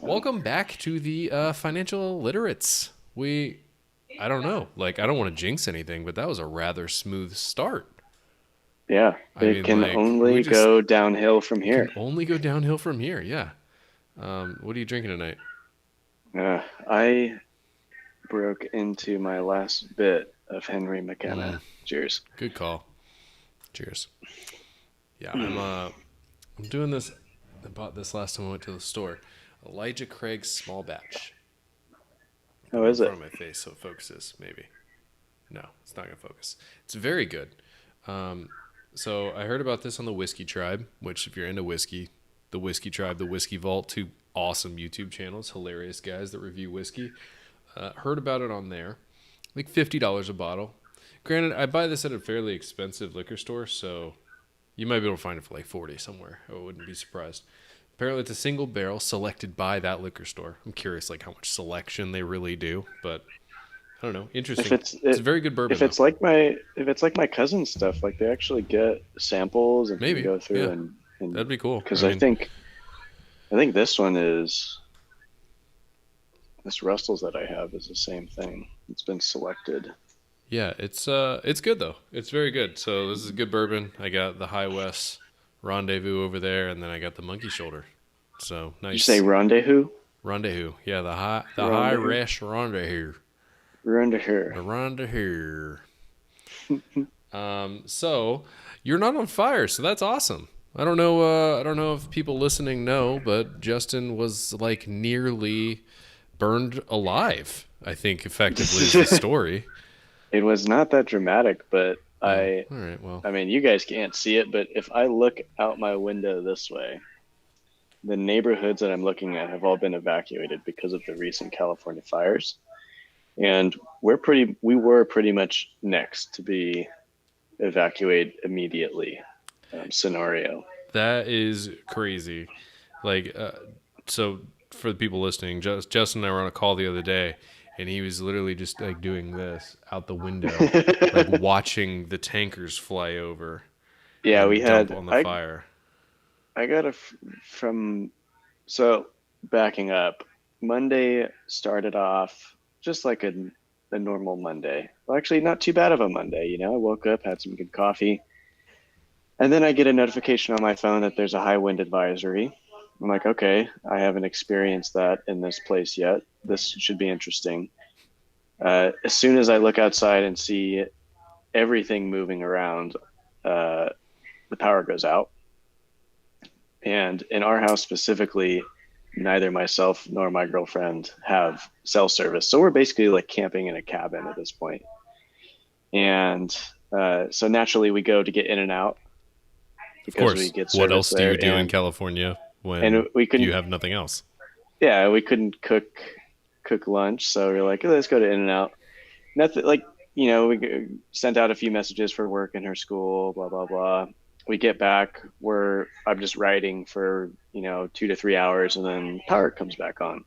Welcome back to the Financial Illiterates. I don't know, like, I don't want to jinx anything, but that was a rather smooth start. Yeah, I it mean, can like, we only just go downhill from can here. only go downhill from here. Yeah. What are you drinking tonight? I broke into my last bit of Henry McKenna. Mm, Cheers. good call. Cheers. Yeah, I'm doing this. I bought this last time I went to the store. Elijah Craig's small batch. How Put it in is it? front of my face so it focuses. Maybe. No, it's not gonna focus. It's very good. Um, so I heard about this on the Whiskey Tribe, which if you're into whiskey, the Whiskey Tribe, the Whiskey Vault, two awesome YouTube channels, hilarious guys that review whiskey. Heard about it on there, like $50 a bottle. Granted, I buy this at a fairly expensive liquor store, so you might be able to find it for like 40 somewhere. I wouldn't be surprised. Apparently, it's a single barrel selected by that liquor store. I'm curious, like how much selection they really do, but I don't know. If Interesting. it's It's a it, very good bourbon, if though. it's like my cousin's stuff, like they actually get samples and can Maybe, go through yeah, and that'd be cool. because I mean, I think this one is this Russell's that I have is the same thing. It's been selected. yeah, it's good though. It's very good. So this is good bourbon. I got the High West Rendezvous over there, and then I got the Monkey Shoulder. So Did you say nice rendezvous? rendezvous. Yeah, the high Rendezvous. Resh Rendezvous. Rendezvous. The rendezvous. So you're not on fire, so that's awesome. I don't know. I don't know if people listening know, but Justin was like nearly burned alive. I think effectively is the story. It was not that dramatic, but Oh, I all right. Well, I mean, you guys can't see it, but if I look out my window this way, the neighborhoods that I'm looking at have all been evacuated because of the recent California fires. And we were pretty much next to be evacuated immediately scenario. that is crazy. Like, so for the people listening, Justin and I were on a call the other day, and he was literally just like doing this out the window, like watching the tankers fly over Yeah, we and dump had on the fire. I got from so backing up. Monday started off just like a normal Monday. Well, actually, not too bad of a Monday. You know, I woke up, had some good coffee, and then I get a notification on my phone that there's a high wind advisory. I'm like, okay, I haven't experienced that in this place yet. This should be interesting. As soon as I look outside and see everything moving around, uh, the power goes out. And in our house specifically, neither myself nor my girlfriend have cell service. So we're basically like camping in a cabin at this point. And so naturally we go to get in and out Of because we course. get What service else do you there. do in California And when we you couldn't, have nothing else? yeah, we couldn't cook lunch. So we are like, let's go to In and Out. Nothing like, we sent out a few messages for work in her school, blah, blah, blah. We get back where I'm just writing for, 2 to 3 hours and then power comes back on.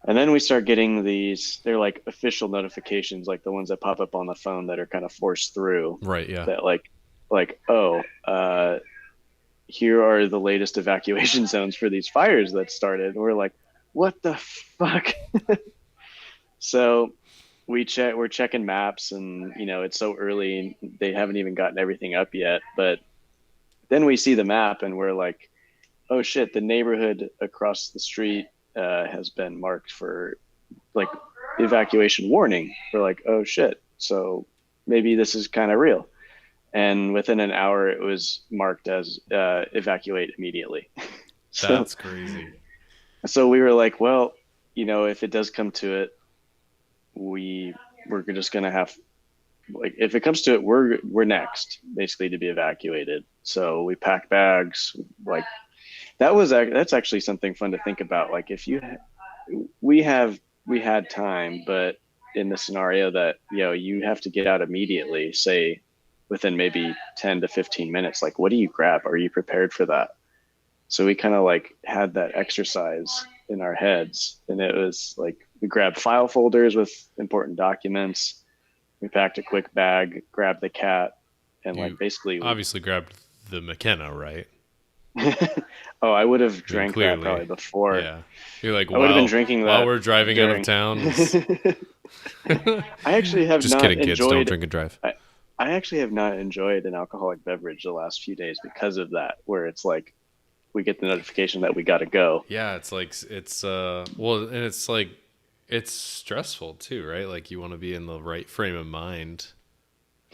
And then we start getting these, they're like official notifications, like the ones that pop up on the phone that are kind of forced through Right. Yeah. that oh, here are the latest evacuation zones for these fires that started. And we're like, what the fuck? So we're checking maps and, it's so early. They haven't even gotten everything up yet. But then we see the map and we're like, oh shit, the neighborhood across the street has been marked for like evacuation warning. We're like, oh shit. So maybe this is kind of real. And within an hour, it was marked as evacuate immediately. so, That's crazy. so we were like, well, if it does come to it, we're just gonna have like if it comes to it, we're next basically to be evacuated. So we pack bags. Like that's actually something fun to think about. Like if we had time, but in the scenario that you have to get out immediately, say within maybe 10 to 15 minutes, like what do you grab? Are you prepared for that? So we kind of like had that exercise in our heads, and it was like we grabbed file folders with important documents, We packed a quick bag, grabbed the cat, and like You basically obviously grabbed the McKenna, right? oh, I would have I mean, drank that probably clearly, before. yeah. You're like, I would have been wow, drinking while that we're driving out of during. town, is I actually have just not kidding, kids. Don't enjoyed. drink and drive. I actually have not enjoyed an alcoholic beverage the last few days because of that, where it's like we get the notification that we got to go. Yeah, it's like well, and it's like it's stressful too, right? Like you want to be in the right frame of mind.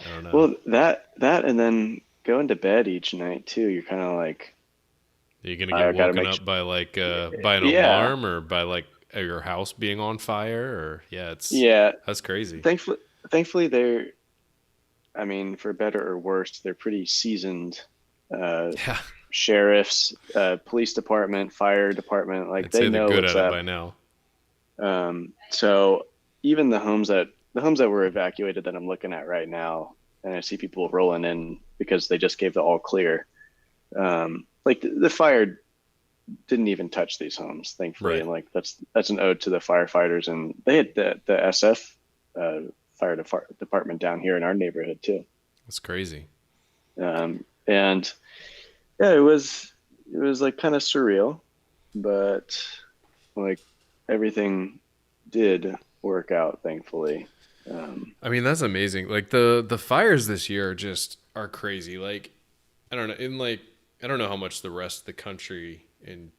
I don't know. Well, that and then going to bed each night too. You're kind of like, Are you gonna get I got to woken make up by like by an yeah, alarm or by like your house being on fire or yeah, it's yeah. that's crazy. Thankfully, thankfully they're. I mean, for better or worse, they're pretty seasoned. Uh, Yeah, Sheriffs, police department, fire department, like I'd they say they're know good what's at it up. by now. So even the homes that were evacuated that I'm looking at right now, and I see people rolling in because they just gave the all clear. Like the fire didn't even touch these homes, thankfully, Right. and like that's an ode to the firefighters, and they had the SF uh, department down here in our neighborhood too. That's crazy. And yeah, it was like kind of surreal, but like everything did work out, thankfully. Um, I mean, that's amazing. Like the fires this year are crazy. Like I don't know, in like I don't know how much the rest of the country and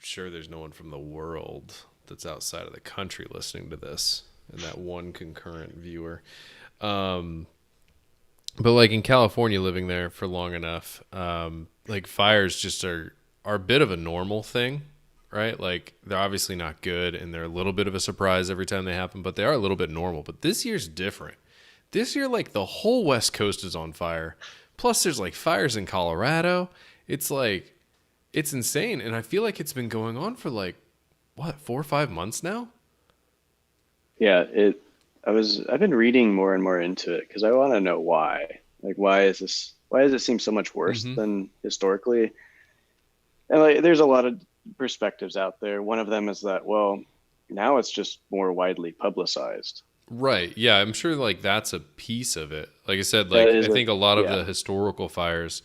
sure there's no one from the world that's outside of the country listening to this and that one concurrent viewer. Um but like in California living there for long enough, like fires just are a bit of a normal thing, right? Like they're obviously not good and they're a little bit of a surprise every time they happen, but they are a little bit normal. But this year's different. This year, like the whole West Coast is on fire. Plus, there's like fires in Colorado. It's like it's insane, and I feel like it's been going on for like what 4 or 5 months now. yeah, I've been reading more and more into it because I want to know why. Like, why does it seem so much worse Mm-hmm. than historically? And like, there's a lot of perspectives out there. One of them is that, well, now it's just more widely publicized. Right. Yeah, I'm sure like that's a piece of it. Like I said, That like I is a, think a lot of yeah, the historical fires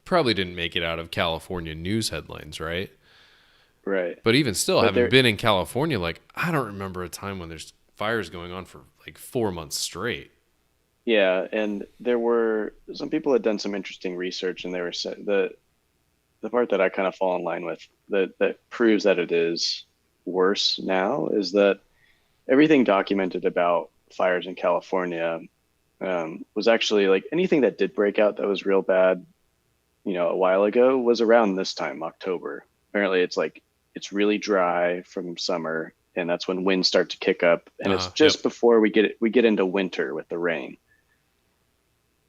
probably didn't make it out of California news headlines, right? right. But even still, But having there, been in California, like I don't remember a time when there's fires going on for like 4 months straight. yeah, and there were some people had done some interesting research, and they were the part that I kind of fall in line with that proves that it is worse now is that everything documented about fires in California was actually like anything that did break out that was real bad, a while ago was around this time, October. Apparently, it's like it's really dry from summer, and that's when winds start to kick up, and it's Yep. just before we get into winter with the rain.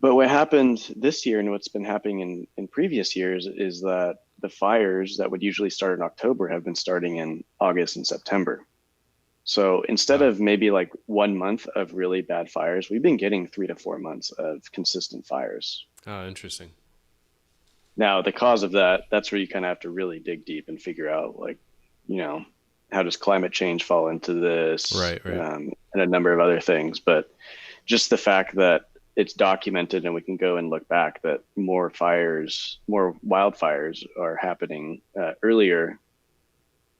But what happened this year and what's been happening in previous years is that the fires that would usually start in October have been starting in August and September. So instead Wow. of maybe like 1 month of really bad fires, we've been getting 3 to 4 months of consistent fires. Oh, interesting. Now, the cause of that's where you kind of have to really dig deep and figure out, like, you know, how does climate change fall into this, Right, right. and a number of other things. But just the fact that it's documented and we can go and look back that more wildfires are happening earlier,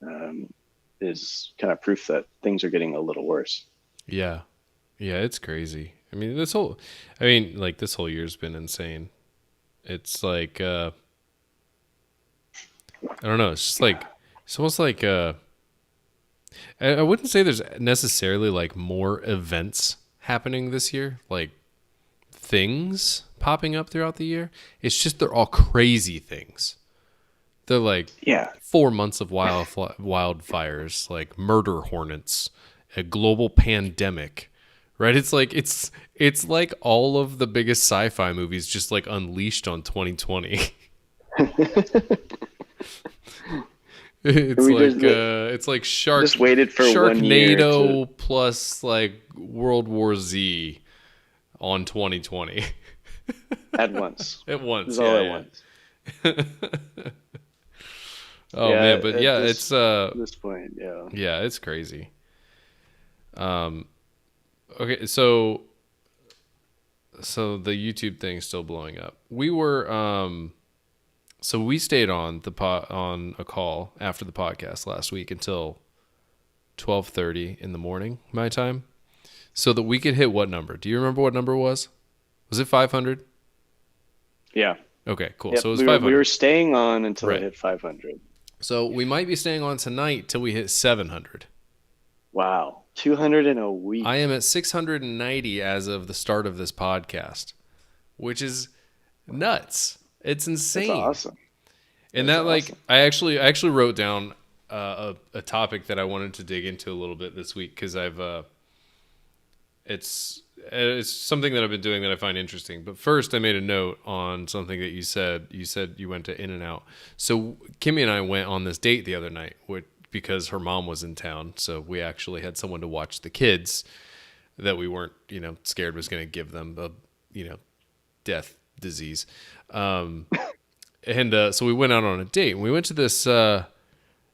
um, is kind of proof that things are getting a little worse. Yeah. Yeah, it's crazy. Like this whole year's been insane. It's like I don't know, it's just like it's almost like I wouldn't say there's necessarily like more events happening this year, like things popping up throughout the year. It's just they're all crazy things. They're like Yeah. 4 months of wildfires, like murder hornets, a global pandemic, right? It's like all of the biggest sci-fi movies just like unleashed on 2020. We just It's like just waited for one year to Sharknado plus like World War Z on 2020 at once. at It was once. all Yeah, at yeah. once. Oh Yeah, man, but at yeah, this point, yeah. it's crazy. Um okay, so So the YouTube thing's still blowing up. We were so we stayed on on a call after the podcast last week until 12:30 in the morning my time, so that we could hit what number? Do you remember what number it was? Was it 500? Yeah. Okay, cool. Yep. So it was We were 500. staying on until Right. it hit 500. So we might be staying on tonight till we hit 700. Wow. 200 in a week. I am at 690 as of the start of this podcast, which is nuts. It's That's insane. awesome. And That's that like awesome. I actually wrote down a topic that I wanted to dig into a little bit this week because I've it's something that I've been doing that I find interesting. But first, I made a note on something that you said. You said you went to In-N-Out. So Kimmy and I went on this date the other night because her mom was in town. So we actually had someone to watch the kids that we weren't, scared was going to give them a, death disease. And so we went out on a date. And we went to this.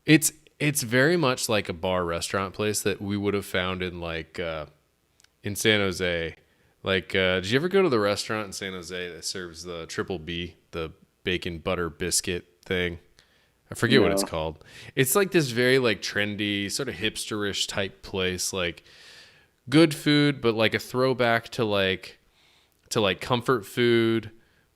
It's very much like a bar restaurant place that we would have found in in San Jose. Did you ever go to the restaurant in San Jose that serves the Triple B, the bacon butter biscuit thing? I forget what it's No. called. It's like this very trendy, sort of hipsterish type place, like good food, but like a throwback to comfort food,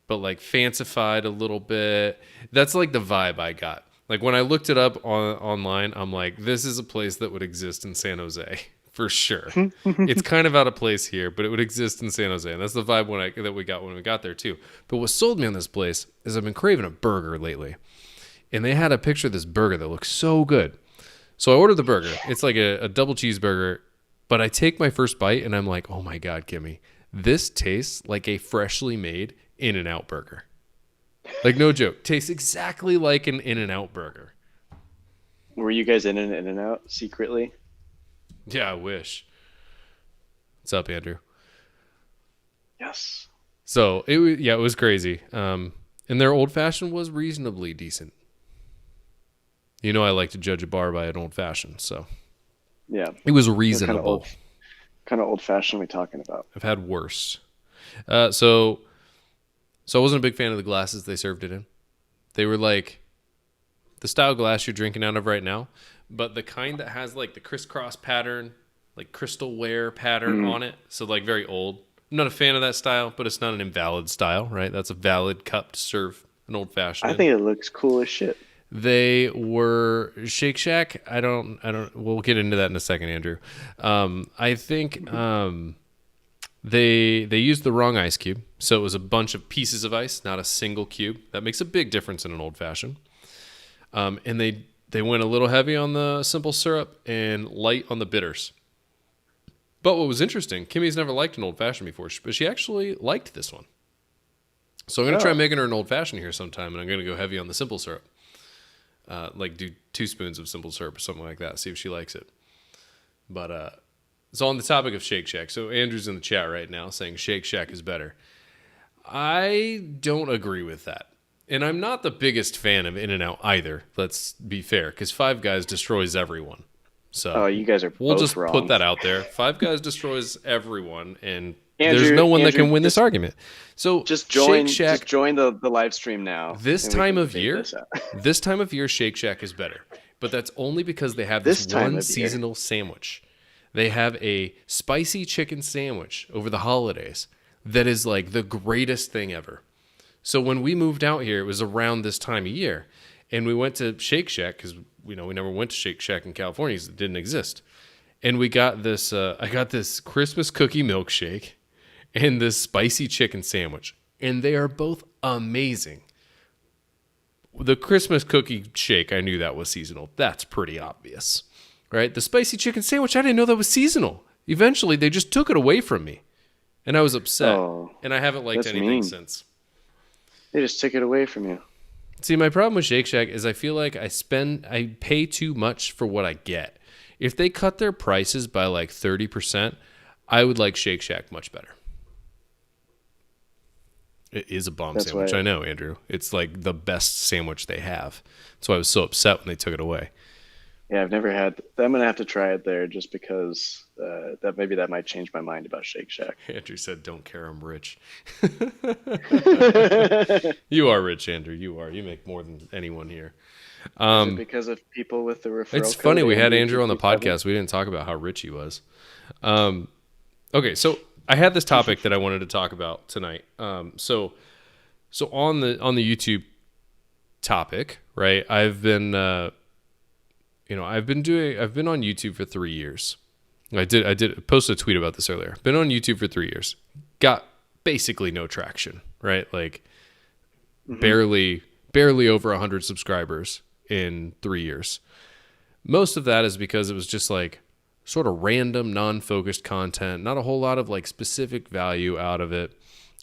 but like fancified a little bit. That's like the vibe I got. Like when I looked it up online, I'm like, this is a place that would exist in San Jose for sure. It's kind of out of place here, but it would exist in San Jose, and that's the vibe that we got when we got there too. But what sold me on this place is I've been craving a burger lately, and they had a picture of this burger that looks so good. So I ordered the burger. It's like a double cheeseburger, but I take my first bite and I'm like, oh my God, Kimmy, this tastes like a freshly made In-N-Out burger. Like no joke, tastes exactly like an In-N-Out burger. Were you guys in and out secretly? Yeah, I wish. What's up, Andrew? Yes. So it was crazy. And their old fashioned was reasonably decent. I like to judge a bar by an old fashioned, so Yeah. it was What reasonable. kind of old fashioned are we talking about? I've had worse. So I wasn't a big fan of the glasses they served it in. They were like the style glass you're drinking out of right now, but the kind that has like the crisscross pattern, like crystalware pattern on it. So like very old. I'm not a fan of that style, but it's not an invalid style, right? That's a valid cup to serve an old fashioned I in. think it looks cool as shit. They were Shake Shack. We'll get into that in a second, Andrew. I think they used the wrong ice cube. So it was a bunch of pieces of ice, not a single cube. That makes a big difference in an old fashioned. And they went a little heavy on the simple syrup and light on the bitters. But what was interesting, Kimmy's never liked an old fashioned before, but she actually liked this one. So I'm going to try Oh. making her an old fashioned here sometime, and I'm going to go heavy on the simple syrup. Do 2 spoons of simple syrup or something like that, see if she likes it. But so on the topic of Shake Shack, so Andrew's in the chat right now saying Shake Shack is better. I don't agree with that. And I'm not the biggest fan of In-N-Out either, let's be fair, because Five Guys destroys everyone. So Oh, you guys are we'll both just wrong. put that out there. Five Guys destroys everyone, and there's no one that Andrew, can win this argument. So just join. Shake Shack, Just join the live stream now. this and we time can of debate year, this out. this time of year, Shake Shack is better. But that's only because they have This this time one of year. seasonal sandwich. They have a spicy chicken sandwich over the holidays that is like the greatest thing ever. So when we moved out here, it was around this time of year, and we went to Shake Shack because we never went to Shake Shack in California because it didn't exist. And we got this. I got this Christmas cookie milkshake and this spicy chicken sandwich, and they are both amazing. The Christmas cookie shake, I knew that was seasonal. That's pretty obvious, right? The spicy chicken sandwich, I didn't know that was seasonal. Eventually, they just took it away from me, and I was upset. Oh, And I haven't liked that's anything mean. since. They just took it away from you. See, my problem with Shake Shack is I feel like I pay too much for what I get. If they cut their prices by like 30%, I would like Shake Shack much better. It is a bomb That's sandwich, why- I know, Andrew. It's like the best sandwich they have. That's why I was so upset when they took it away. Yeah, I've never had. I'm gonna have to try it there just because that might change my mind about Shake Shack. Andrew said, "Don't care, I'm rich." Is You are rich, Andrew. You are. You make more than anyone here. it because of people with the It's referral code funny we had Andrew on the Andrew227? podcast. We didn't talk about how rich he was. Okay, so I had this topic that I wanted to talk about tonight. So on the YouTube topic, right? I've been I've been on YouTube for 3 years. I posted a tweet about this earlier. Been on YouTube for 3 years. Got basically no traction, right? Like barely over 100 subscribers in 3 years. Most of that is because it was just like sort of random, non-focused content, not a whole lot of like specific value out of it,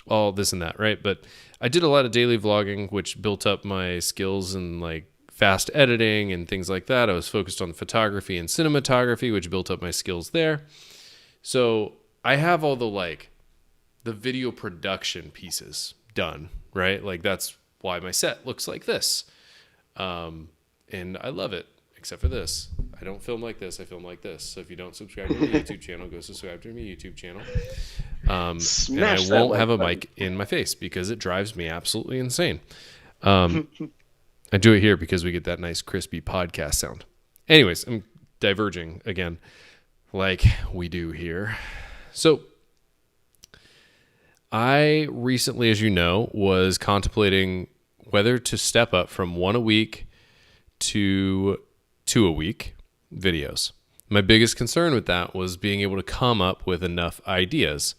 all this and that, right? But I did a lot of daily vlogging, which built up my skills in like fast editing and things like that. I was focused on photography and cinematography, which built up my skills there. So I have all the video production pieces done, right? Like that's why my set looks like this. And I love it, except for this. I don't film like this. I film like this. So if you don't subscribe to my YouTube channel, go subscribe to my YouTube channel. And Smash I that won't like have a button. mic in my face because it drives me absolutely insane. I do it here because we get that nice crispy podcast sound. Anyways, I'm diverging again, like we do here. So I recently, as you know, was contemplating whether to step up from one a week to two a week videos. My biggest concern with that was being able to come up with enough ideas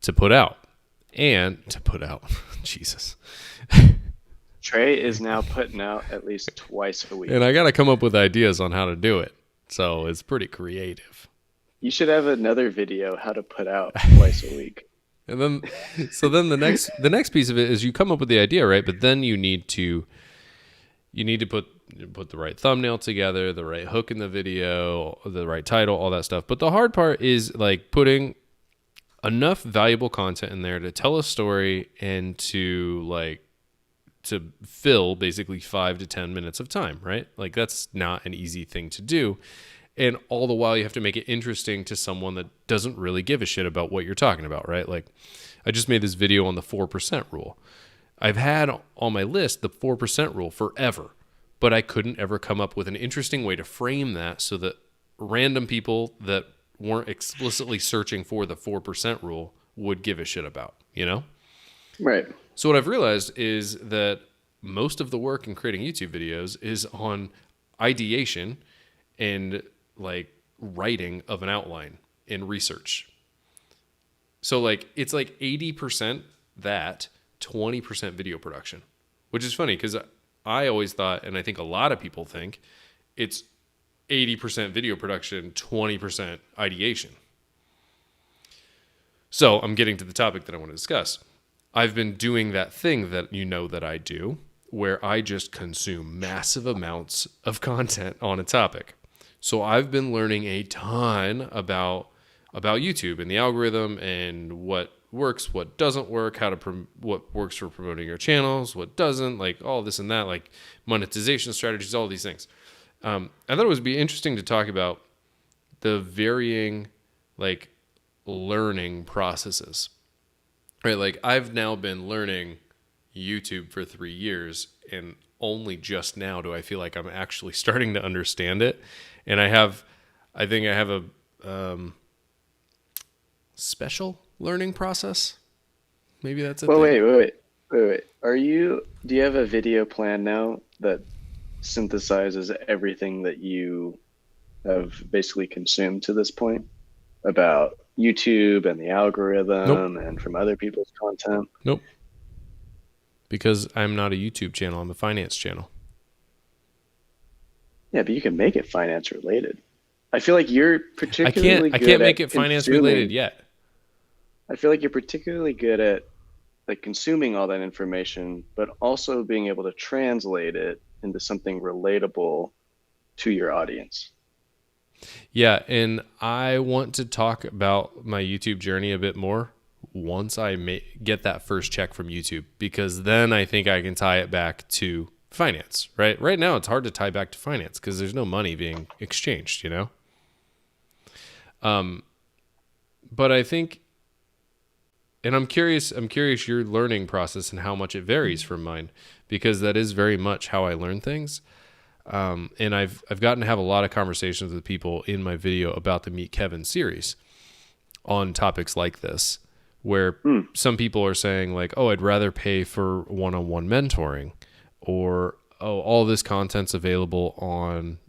to put out. Jesus. Trey is now putting out at least twice a week. And I got to come up with ideas on how to do it. So it's pretty creative. You should have another video how to put out twice a week. And then, so then the next piece of it is you come up with the idea, right? But then you need to put the right thumbnail together, the right hook in the video, the right title, all that stuff. But the hard part is like putting enough valuable content in there to tell a story and to fill basically 5 to 10 minutes of time, right? Like that's not an easy thing to do. And all the while you have to make it interesting to someone that doesn't really give a shit about what you're talking about, right? Like I just made this video on the 4% rule. I've had on my list the 4% rule forever, but I couldn't ever come up with an interesting way to frame that so that random people that weren't explicitly searching for the 4% rule would give a shit about, you know? Right. So what I've realized is that most of the work in creating YouTube videos is on ideation and like writing of an outline and research. So like it's like 80% that, 20% video production, which is funny because I always thought, and I think a lot of people think, it's 80% video production, 20% ideation. So I'm getting to the topic that I want to discuss. I've been doing that thing that you know that I do, where I just consume massive amounts of content on a topic. So I've been learning a ton about YouTube and the algorithm and what works, what doesn't work, what works for promoting your channels, what doesn't, like all this and that, like monetization strategies, all these things. I thought it would be interesting to talk about the varying like learning processes, right? Like I've now been learning YouTube for 3 years and only just now do I feel like I'm actually starting to understand it. And I think I have a special learning process. Maybe that's a Well, thing. wait. Do you have a video plan now that synthesizes everything that you have basically consumed to this point about YouTube and the algorithm Nope. and from other people's content? Nope. Because I'm not a YouTube channel. I'm a finance channel. Yeah, but you can make it finance related. I feel like you're I particularly can't good make at it finance related consuming. yet. I feel like you're particularly good at like consuming all that information, but also being able to translate it into something relatable to your audience. Yeah, and I want to talk about my YouTube journey a bit more once I get that first check from YouTube, because then I think I can tie it back to finance, right? Right now, it's hard to tie back to finance because there's no money being exchanged, you know? But I think, and I'm curious your learning process and how much it varies from mine, because that is very much how I learn things. And I've gotten to have a lot of conversations with people in my video about the Meet Kevin series on topics like this, where some people are saying like, oh, I'd rather pay for one-on-one mentoring, or, oh, all this content's available on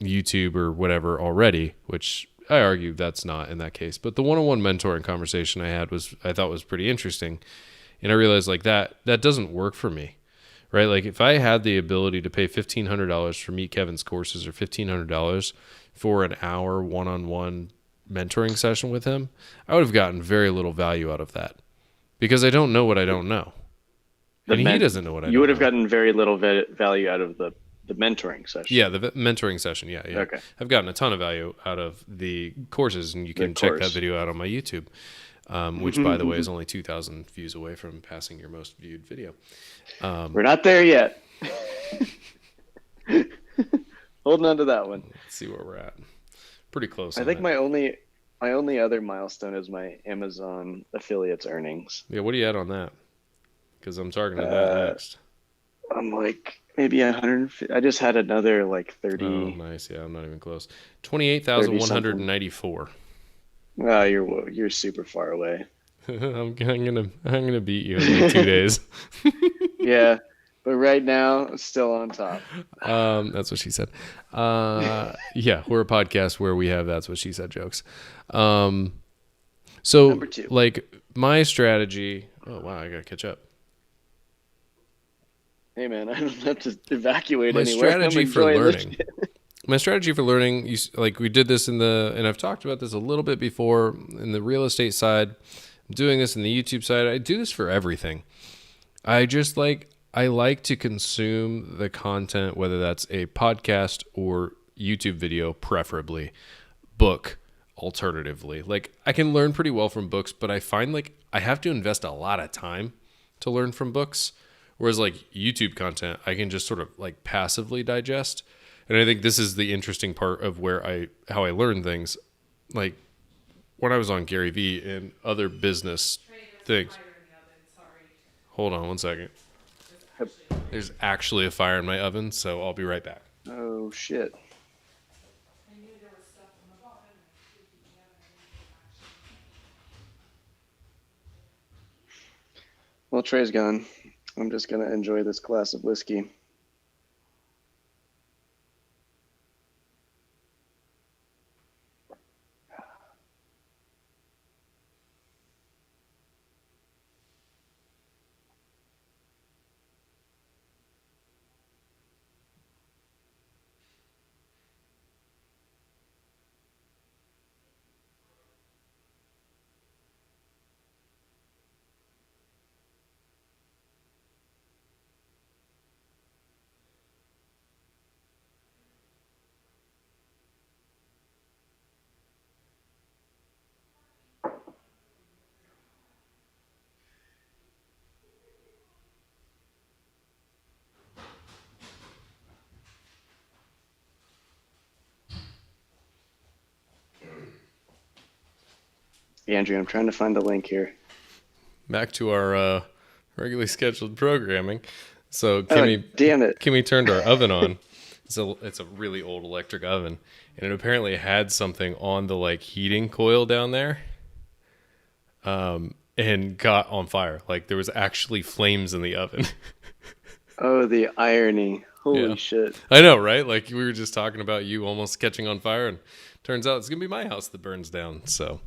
YouTube or whatever already, which I argue that's not in that case. But the one-on-one mentoring conversation I thought was pretty interesting. And I realized like that doesn't work for me, right? Like if I had the ability to pay $1,500 for Meet Kevin's courses, or $1,500 for an hour one-on-one mentoring session with him, I would have gotten very little value out of that, because I don't know what I don't know. And he doesn't know what I don't know. You would have gotten very little value out of the mentoring session. Yeah, the mentoring session. Yeah. Okay. I've gotten a ton of value out of the courses, and you can check that video out on my YouTube, which, by the way, is only 2,000 views away from passing your most viewed video. We're not there yet. Holding on to that one. Let's see where we're at. Pretty close. I think my only other milestone is my Amazon affiliates earnings. Yeah, what are you at on that? Because I'm targeting that next. I'm like maybe 150. I just had another like 30. Oh, nice. Yeah, I'm not even close. 28,194. Oh, you're super far away. I'm gonna beat you in like 2 days. Yeah, but right now, still on top. That's what she said. Yeah, we're a podcast where we have that's what she said jokes. So Number 2. like my strategy. Oh wow, I gotta catch up. Hey man, I don't have to evacuate My anywhere. strategy for learning. My strategy for learning, like we did this and I've talked about this a little bit before in the real estate side. I'm doing this in the YouTube side. I do this for everything. I like to consume the content, whether that's a podcast or YouTube video, preferably book alternatively. Like I can learn pretty well from books, but I find like I have to invest a lot of time to learn from books. Whereas like YouTube content, I can just sort of like passively digest. And I think this is the interesting part of how I learn things. Like when I was on Gary Vee and other business things. Hold on one second. There's actually a fire in my oven, so I'll be right back. Oh shit. Well, Trey's gone. I'm just gonna enjoy this glass of whiskey. Andrew, I'm trying to find the link here. Back to our regularly scheduled programming. So Kimmy, damn it. Kimmy turned our oven on. It's a really old electric oven, and it apparently had something on the like heating coil down there, and got on fire. Like there was actually flames in the oven. Oh, the irony. Holy Yeah. shit. I know, right? Like we were just talking about you almost catching on fire, and turns out it's gonna be my house that burns down. So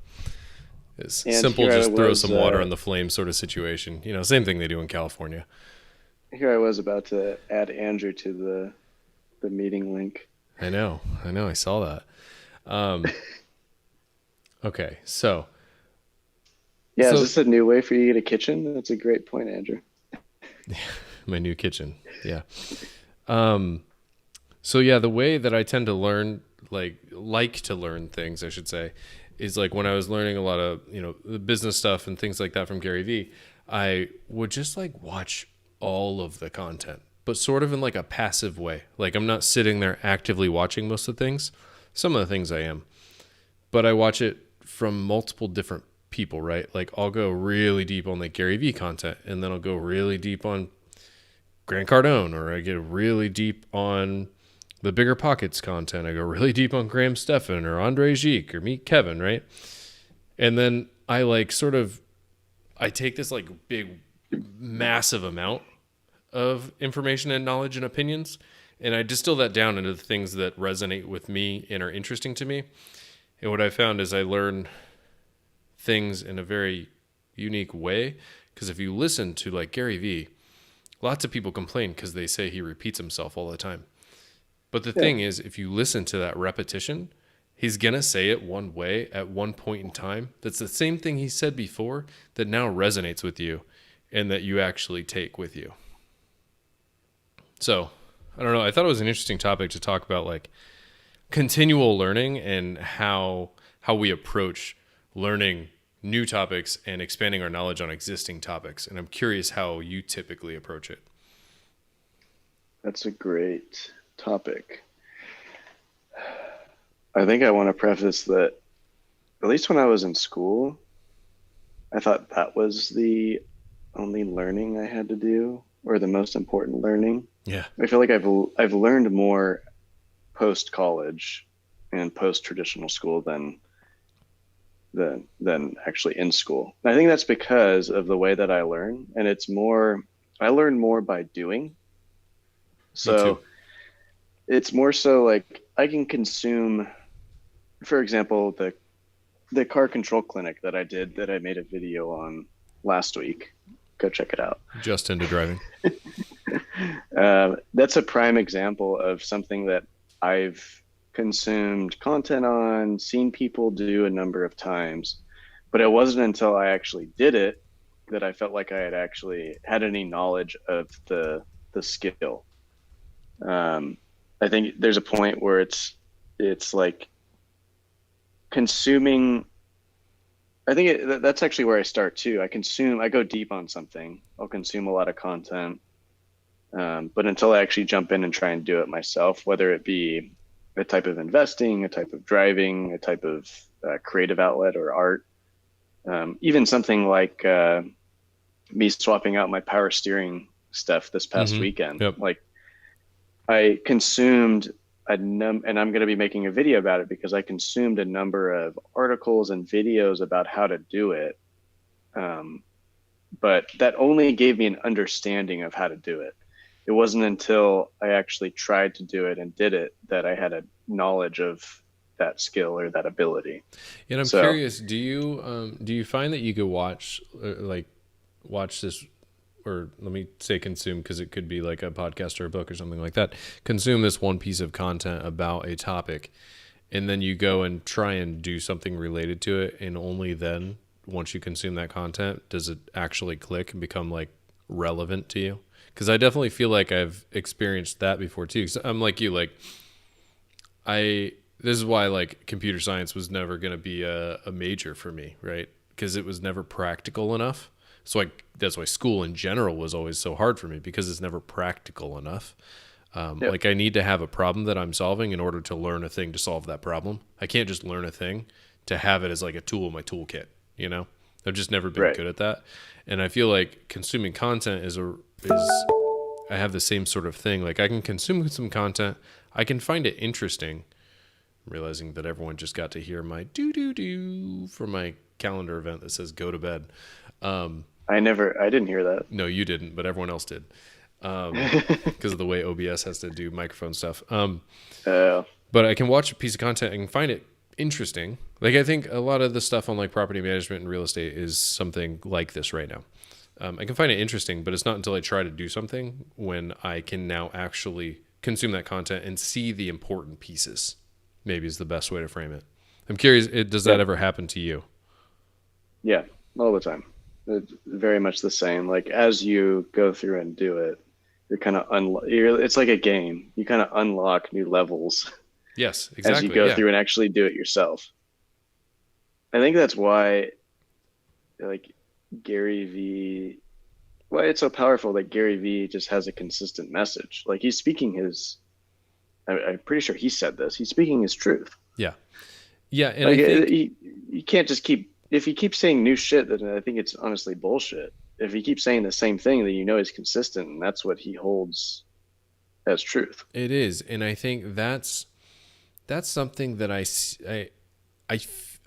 it's And simple, here I just throw was, some water on the flame sort of situation. You know, same thing they do in California. Here I was about to add Andrew to the meeting link. I know, I saw that. Okay, so Yeah, So- is this a new way for you to get a kitchen? That's a great point, Andrew. my new kitchen, yeah. So yeah, the way that I tend to learn, like to learn things, I should say, is like when I was learning a lot of, the business stuff and things like that from Gary Vee, I would just like watch all of the content. but sort of in like a passive way. Like I'm not sitting there actively watching most of the things. Some of the things I am, but I watch it from multiple different people, right? Like I'll go really deep on like Gary Vee content, and then I'll go really deep on Grant Cardone, or I get really deep on the Bigger Pockets content. I go really deep on Graham Stephan or Andre Gique or Meet Kevin, right? And then I like sort of, I take this like big, massive amount of information and knowledge and opinions, and I distill that down into the things that resonate with me and are interesting to me. And what I found is I learn things in a very unique way, because if you listen to like Gary Vee, lots of people complain because they say he repeats himself all the time. But the thing is, if you listen to that repetition, he's going to say it one way at one point in time. That's the same thing he said before that now resonates with you and that you actually take with you. So, I don't know. I thought it was an interesting topic to talk about, like continual learning and how we approach learning new topics and expanding our knowledge on existing topics. And I'm curious how you typically approach it. That's a great topic. I think I want to preface that, at least when I was in school, I thought that was the only learning I had to do, or the most important learning. Yeah. I feel like I've learned more post college and post traditional school than actually in school. And I think that's because of the way that I learn, and I learn more by doing. So it's more so like I can consume, for example, the car control clinic that I made a video on last week. Go check it out. Just into driving. That's a prime example of something that I've consumed content on, seen people do a number of times, but it wasn't until I actually did it that I felt like I had actually had any knowledge of the skill. I think there's a point where it's like consuming. I think that's actually where I start too. I go deep on something. I'll consume a lot of content. But until I actually jump in and try and do it myself, whether it be a type of investing, a type of driving, a type of creative outlet or art, even something like me swapping out my power steering stuff this past weekend. Yep. Like I consumed and I'm going to be making a video about it because I consumed a number of articles and videos about how to do it. But that only gave me an understanding of how to do it. It wasn't until I actually tried to do it and did it that I had a knowledge of that skill or that ability. And I'm curious, do you find that you could watch this, or let me say consume, because it could be like a podcast or a book or something like that, consume this one piece of content about a topic, and then you go and try and do something related to it, and only then, once you consume that content, does it actually click and become like relevant to you? Because I definitely feel like I've experienced that before too. Because I'm like you, like this is why like computer science was never going to be a major for me, right? Because it was never practical enough. So that's why school in general was always so hard for me, because it's never practical enough. Like I need to have a problem that I'm solving in order to learn a thing to solve that problem. I can't just learn a thing to have it as like a tool in my toolkit, you know? I've just never been good at that. And I feel like consuming content is I have the same sort of thing. Like I can consume some content. I can find it interesting. I'm realizing that everyone just got to hear my do for my calendar event that says go to bed. I didn't hear that. No, you didn't, but everyone else did. Because of the way OBS has to do microphone stuff. But I can watch a piece of content and find it interesting. Like I think a lot of the stuff on like property management and real estate is something like this right now. I can find it interesting, but it's not until I try to do something when I can now actually consume that content and see the important pieces, maybe is the best way to frame it. I'm curious, does that ever happen to you? Yeah, all the time. It's very much the same. Like as you go through and do it, you're kind of it's like a game. You kind of unlock new levels. Yes, exactly. As you go through and actually do it yourself. I think that's why, like Gary Vee, why it's so powerful that Gary Vee just has a consistent message. Like he's speaking his, I'm pretty sure he said this. He's speaking his truth. Yeah. Yeah, and I Like think you can't just keep if he keeps saying new shit, then I think it's honestly bullshit. If he keeps saying the same thing, then you know he's consistent, and that's what he holds as truth. it is, and I think that's something that I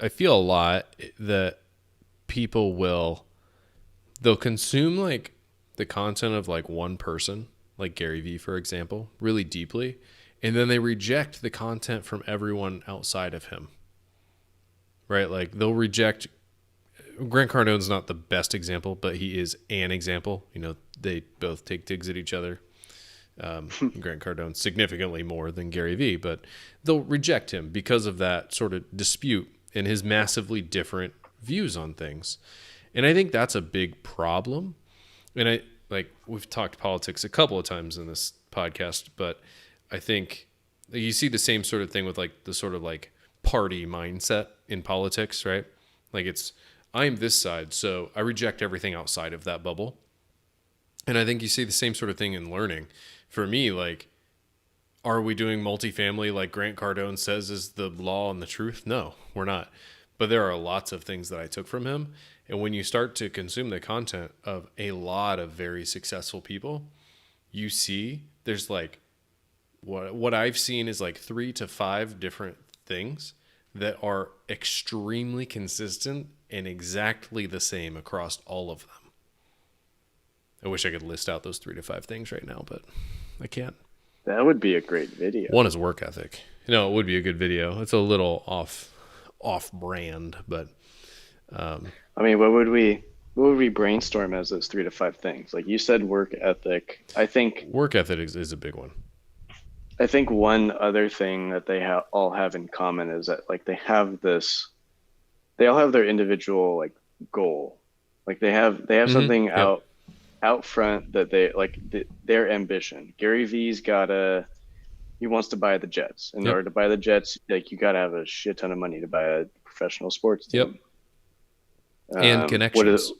feel a lot that people they'll consume like the content of like one person, like Gary Vee, for example, really deeply, and then they reject the content from everyone outside of him. Right? Like they'll reject Grant Cardone's not the best example, but he is an example. You know, they both take digs at each other. Grant Cardone significantly more than Gary Vee, but they'll reject him because of that sort of dispute and his massively different views on things. And I think that's a big problem. And we've talked politics a couple of times in this podcast, but I think you see the same sort of thing with like the sort of like party mindset in politics, right? Like I'm this side, so I reject everything outside of that bubble. And I think you see the same sort of thing in learning. For me, like, are we doing multifamily like Grant Cardone says is the law and the truth? No, we're not. But there are lots of things that I took from him. And when you start to consume the content of a lot of very successful people, you see there's like what I've seen is like 3 to 5 different things that are extremely consistent and exactly the same across all of them. I wish I could list out those 3 to 5 things right now, but I can't. That would be a great video. One is work ethic. It would be a good video. It's a little off brand, but I mean, what would we brainstorm as those 3 to 5 things? Like you said, work ethic. work ethic is a big one. I think one other thing that they all have in common is that like they all have their individual like goal. Like they have Mm-hmm. something Yep. out front that they like their ambition. Gary Vee's he wants to buy the Jets. In Yep. order to buy the Jets, like you got to have a shit ton of money to buy a professional sports team. Yep. And connections.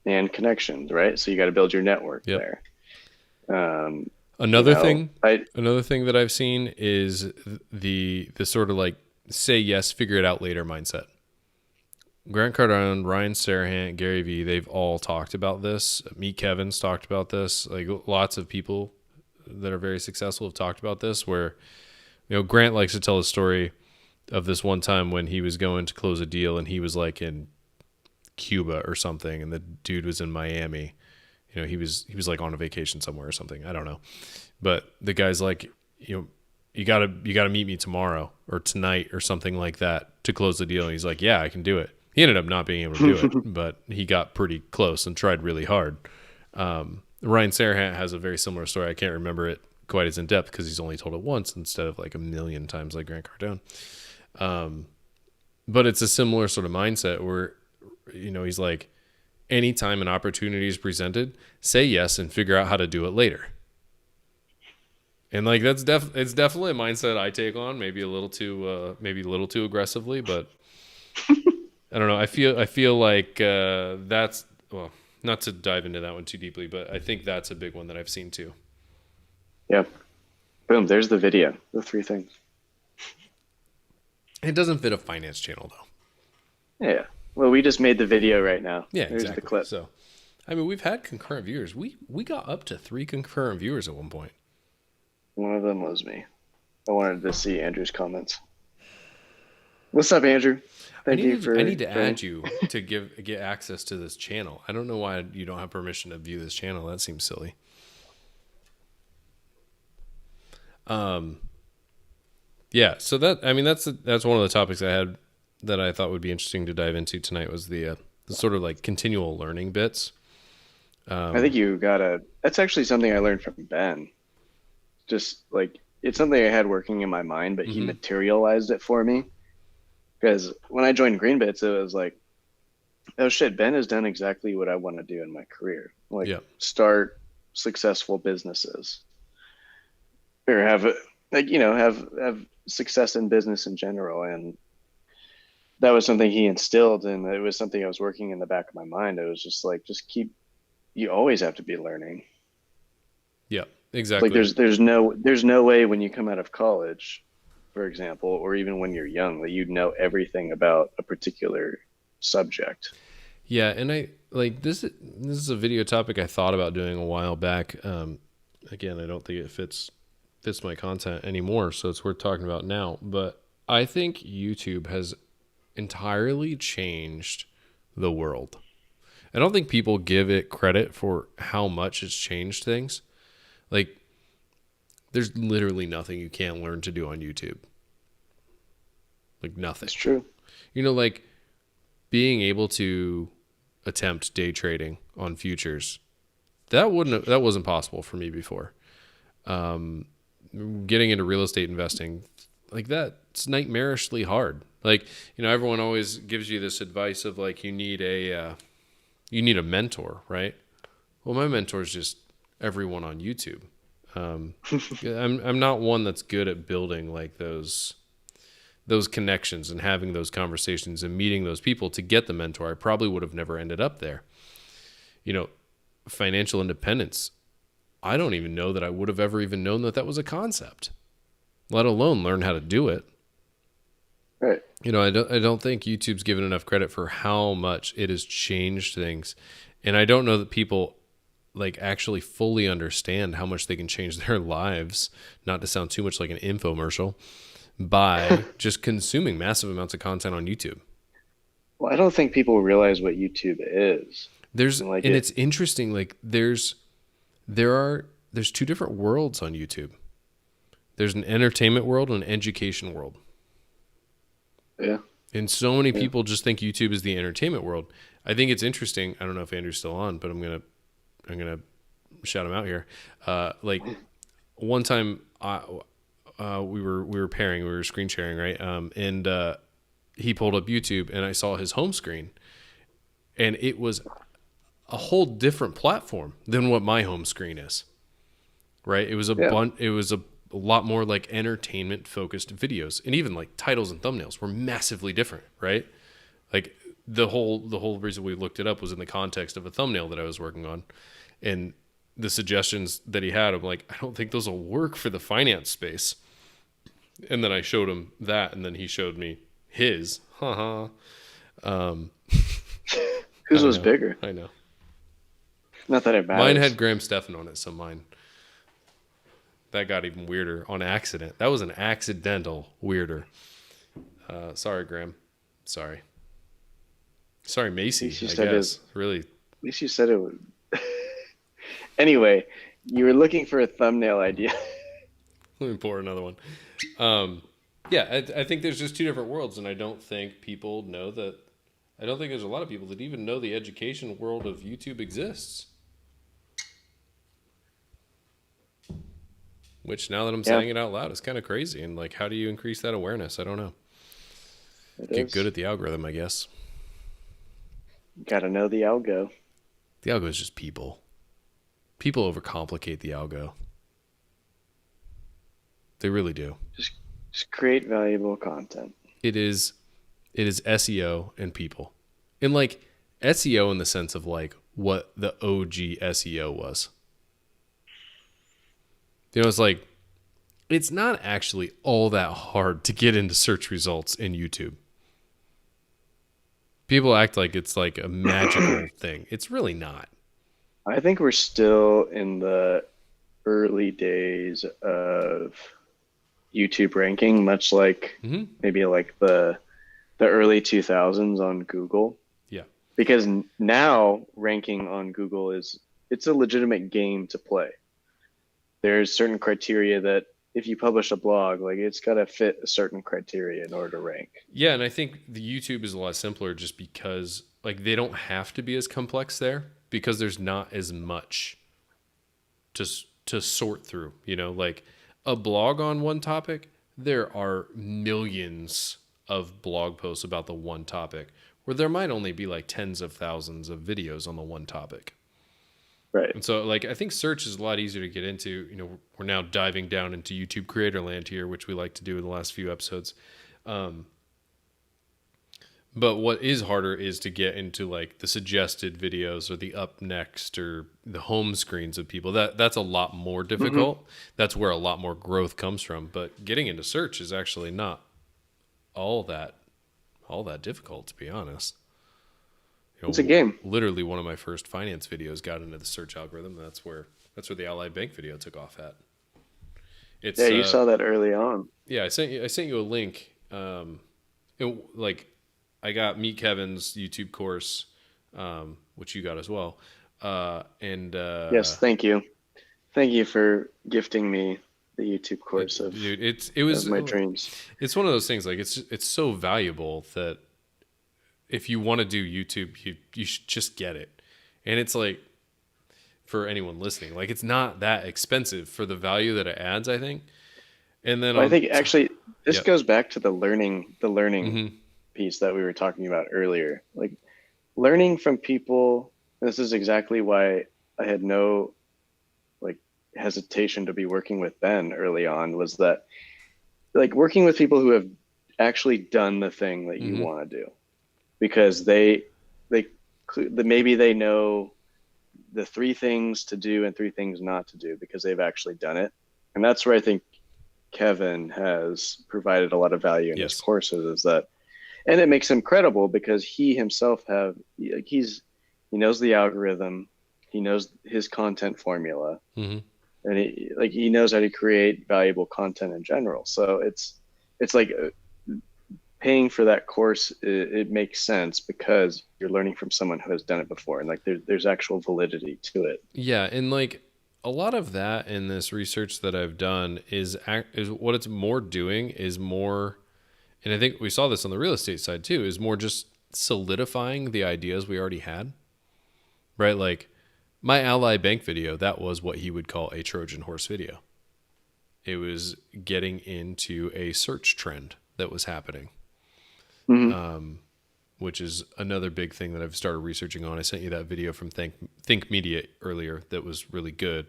And connections, right? So you got to build your network Yep. there. Um, Another you know, thing I Another thing that I've seen is the sort of like say yes, figure it out later mindset. Grant Cardone, Ryan Serhant, Gary Vee, they've all talked about this. Meet Kevin's talked about this. Like lots of people that are very successful have talked about this where, Grant likes to tell a story of this one time when he was going to close a deal and he was like in Cuba or something and the dude was in Miami. He was like on a vacation somewhere or something. I don't know. But the guy's like, you gotta meet me tomorrow or tonight or something like that to close the deal. And he's like, yeah, I can do it. He ended up not being able to do it, but he got pretty close and tried really hard. Ryan Serhant has a very similar story. I can't remember it quite as in depth because he's only told it once instead of like a million times like Grant Cardone. But it's a similar sort of mindset where, he's like, anytime an opportunity is presented, say yes and figure out how to do it later. And like it's definitely a mindset I take on, maybe a little too aggressively, but I don't know. I feel like that's well, not to dive into that one too deeply, but I think that's a big one that I've seen too. yeah, boom. There's the video. The 3 things. It doesn't fit a finance channel though. Yeah. Well, we just made the video right now. Yeah, There's exactly. the clip. So, I mean, we've had concurrent viewers. We got up to 3 concurrent viewers at one point. One of them was me. I wanted to see Andrew's comments. What's up, Andrew? I need to add you to get access to this channel. I don't know why you don't have permission to view this channel. That seems silly. Yeah. So that's one of the topics I had that I thought would be interesting to dive into tonight was the sort of like continual learning bits. I think that's actually something I learned from Ben. Just like, it's something I had working in my mind, but he materialized it for me. Because when I joined Greenbits, it was like, oh shit, Ben has done exactly what I want to do in my career. Like start successful businesses or have success in business in general. And that was something he instilled, and it was something I was working in the back of my mind. It was just like, just keep you always have to be learning. Yeah, Like exactly. there's no way when you come out of college, for example, or even when you're young, that you know everything about a particular subject. Yeah, and I like this is a video topic I thought about doing a while back. Again, I don't think it fits my content anymore, so it's worth talking about now. But I think YouTube has entirely changed the world. I don't think people give it credit for how much it's changed things. Like, there's literally nothing you can't learn to do on YouTube. Like, nothing. It's true. Like being able to attempt day trading on futures, that wasn't possible for me before. Getting into real estate investing, like that's nightmarishly hard. Like, everyone always gives you this advice of like you need a mentor, right? Well, my mentor is just everyone on YouTube. I'm not one that's good at building like those connections and having those conversations and meeting those people to get the mentor. I probably would have never ended up there. You know, Financial independence. I don't even know that I would have ever even known that that was a concept, let alone learn how to do it. Right. I don't think YouTube's given enough credit for how much it has changed things. And I don't know that people like actually fully understand how much they can change their lives, not to sound too much like an infomercial, by just consuming massive amounts of content on YouTube. Well, I don't think people realize what YouTube is. There's And like and it, it's interesting, like there's two different worlds on YouTube. There's an entertainment world and an education world. yeah, And so many yeah. people just think YouTube is the entertainment world. I think it's interesting. I don't know if Andrew's still on, but I'm gonna shout him out here. Like one time, we were pairing, we were screen sharing, right? And he pulled up YouTube, and I saw his home screen, and it was a whole different platform than what my home screen is. Right? Yeah. It was a lot more like entertainment focused videos, and even like titles and thumbnails were massively different. Right? Like the whole reason we looked it up was in the context of a thumbnail that I was working on, and the suggestions that he had. I'm like, I don't think those will work for the finance space. And then I showed him that, and then he showed me his. Haha. um, Whose I was know, bigger? I know. Not that it Mine matters. had Graham Stephan on it, so that got even weirder on accident. That was an accidental weirder. Sorry, Graham. Sorry. Sorry, At Macy, least you I said it. guess. Really At least you said it would. Anyway, you were looking for a thumbnail idea. let me pour another one. Um, yeah, I think there's just two different worlds, and I don't think people know that. I don't think there's a lot of people that even know the education world of YouTube exists. Which, now that I'm Yeah, saying it out loud, is kind of crazy. And like, how do you increase that awareness? I don't know. it Get good is. at the algorithm, I guess. Got to know the algo. The algo is just people. People overcomplicate the algo. They really do. Just, just create valuable content. It is it is SEO and people. And like SEO in the sense of like what the OG SEO was. It's like it's not actually all that hard to get into search results in YouTube. People act like it's like a magical thing. It's really not. I think we're still in the early days of YouTube ranking, much like Hmm. maybe like the early 2000s on Google. Yeah. Because now ranking on Google it's a legitimate game to play. There's certain criteria that if you publish a blog, like it's got to fit a certain criteria in order to rank. Yeah, and I think the YouTube is a lot simpler just because like they don't have to be as complex there because there's not as much to to sort through, like a blog on one topic, there are millions of blog posts about the one topic where there might only be like tens of thousands of videos on the one topic. Right. And so like I think search is a lot easier to get into. We're now diving down into YouTube creator land here, which we like to do in the last few episodes. But what is harder is to get into like the suggested videos or the up next or the home screens of people. That's a lot more Hmm. difficult. That's where a lot more growth comes from. But getting into search is actually not all that all that difficult, to be honest. You It's a know, game. literally one of my first finance videos got into the search algorithm. That's where the Ally Bank video took off at. Yeah, It's you saw that early on. yeah, I sent you a link. Like I got Meet Kevin's YouTube course, which you got as well. And Yes, thank you. Thank you for gifting me the YouTube it, course dude, of my dreams. it's one of those things. Like it's so valuable that if you want to do YouTube, you should just get it. And it's like for anyone listening, like it's not that expensive for the value that it adds, I think. And then Well, I on, think actually this yeah, goes back to the learning hmm piece that we were talking about earlier. Like learning from people. This is exactly why I had no like hesitation to be working with Ben early on, was that like working with people who have actually done the thing that you hmm want to do, because they maybe they know the three things to do and three things not to do because they've actually done it. And that's where I think Kevin has provided a lot of value in his yes, courses, is that, and it makes him credible because he himself have like he knows the algorithm, he knows his content formula, hmm and he knows how to create valuable content in general. So it's like paying for that course, it makes sense because you're learning from someone who has done it before, and like there's actual validity to it. yeah, and like a lot of that in this research that I've done is what it's more doing is more, and I think we saw this on the real estate side too, is more just solidifying the ideas we already had, right? Like my Ally Bank video, that was what he would call a Trojan horse video. It was getting into a search trend that was happening, Mm-hmm. which is another big thing that I've started researching on. I sent you that video from Think Media earlier that was really good.